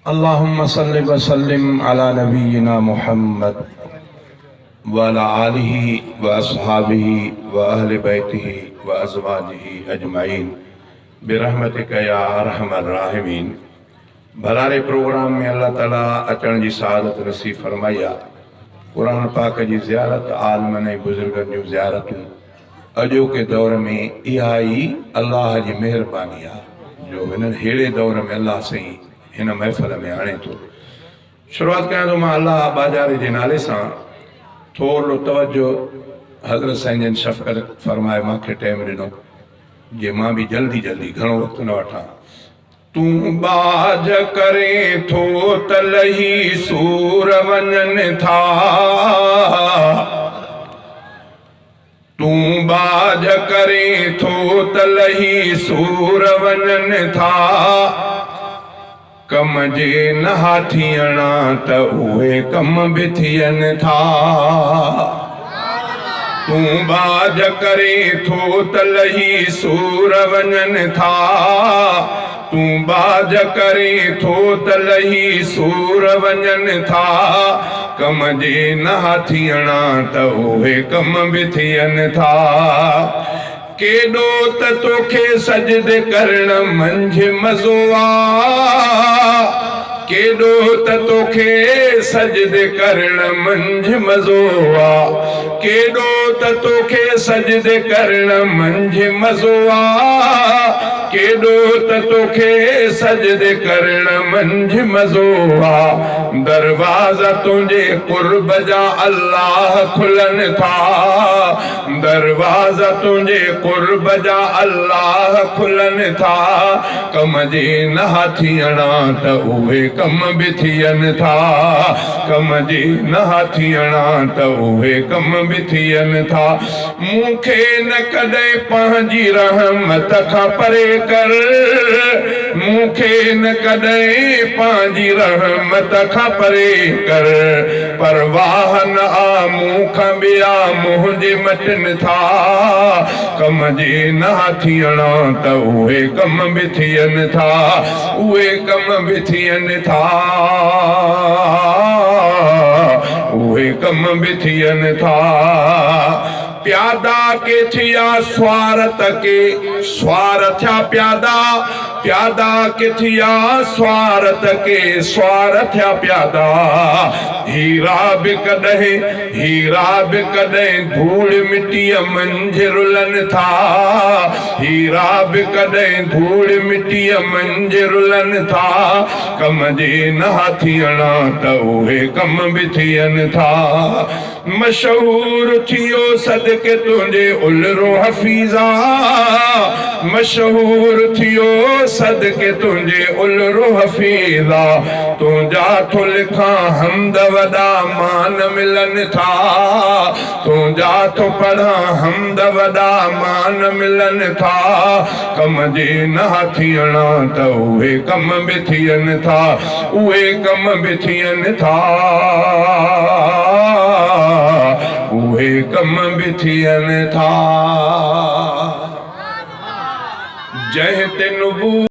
अल्लाहुम्मा सल्लि व सल्लिम अला नबीना मुहम्मद व अला आलिहि व अस्हाबिहि व अहले बैतिहि व अज़वाजिहि अजमाइन बिरहमतिका या अरहमर राहिमीन। भलारे प्रोग्राम में अल्लाह ताला अचण जी सआदत नसीब फरमाया। कुरान पाक जी ज़ियारत, आलमन बुजुर्गन जी ज़ियारतूं अजो के दौर में इहा ई अल्लाह जी मेहरबानी आहे जो हिन हेड़े दौर में अल्लाह सही हिन महफ़िल में आणे थो। शुरुआत कयां थो मां अल्लाह बाजारे जे नाले सां। थोरो तवज्जो हज़रत साईं जन शफ़क़त फरमाए मूंखे टाइम ॾिनो जे मां भी जल्दी जल्दी घणो वक़्तु न वठां। तूं बाज करे थो त लही सूर वञनि था, तूं बाज करे थो त लही सूर वञनि था, कम जे नहा थियणा त उहे कम बि थियनि था। तूं बाज करे थो त लही सूर वञनि था, तूं बाज करे थो त लही सूर वञनि था, कम जे नहा थियणा त उहे कम बि थियनि था। केॾो त तोखे सजदे करण मंझि मज़ो आ, केॾो त तोखे सजदे करण मंझि मज़ो आ, केॾो त तोखे सजदे करण मंझि मज़ो आ, केॾो त तोखे सजदे करण मंझि मज़ो आ। दरवाज़ा तुंहिंजे क़ुर्ब जा अल्लाह खुलनि था, दरवाज़ा तुंहिंजे क़ुर्ब जा अल्लाह खुलनि था, कम जे नहा थियणा त उहे कम बि थियनि था, कम जे नहा थियणा त उहे कम बि थियनि था। मूंखे न कॾहिं पंहिंजी रहमत खां परे कर, मूंखे न कॾहिं पंहिंजी रहमत खां परे कर, परवाह न आ मूंखां ॿिया मुंहिंजे मटनि था, कम जे नहा थियणा त उहे कम बि थियनि था, उहे कम बि थियनि था, उहे कम बि थियनि था। प्यादा के थिया स्वारत के स्वार थिया प्यादा, प्यादा के थिया स्वारत के स्वार थिया प्यादा। हीरा बि कॾहिं, हीरा बि कॾहिं धूड़ मिटीअ मंझि रुलनि था, हीरा बि कॾहिं धूड़ मिटीअ मंझि रुलनि था, कम जे नहा थियणा त उहे कम बि थियनि था। मशहूर थियो सदके तुंहिंजे उलरो हफ़ीज़ा, मशहूर थियो सदके तुंहिंजे उलरो हफ़ीज़ा, तुंहिंजा थो लिखां हमद वॾा मान मिलनि था, तुंहिंजा थो पढ़ां हमद वॾा मान मिलनि था, कम जे नहा थियणा त उहे कम बि थियनि था, उहे कम बि थियनि था, उहे कम बि थियनि था। जंहिं ते नुबूवत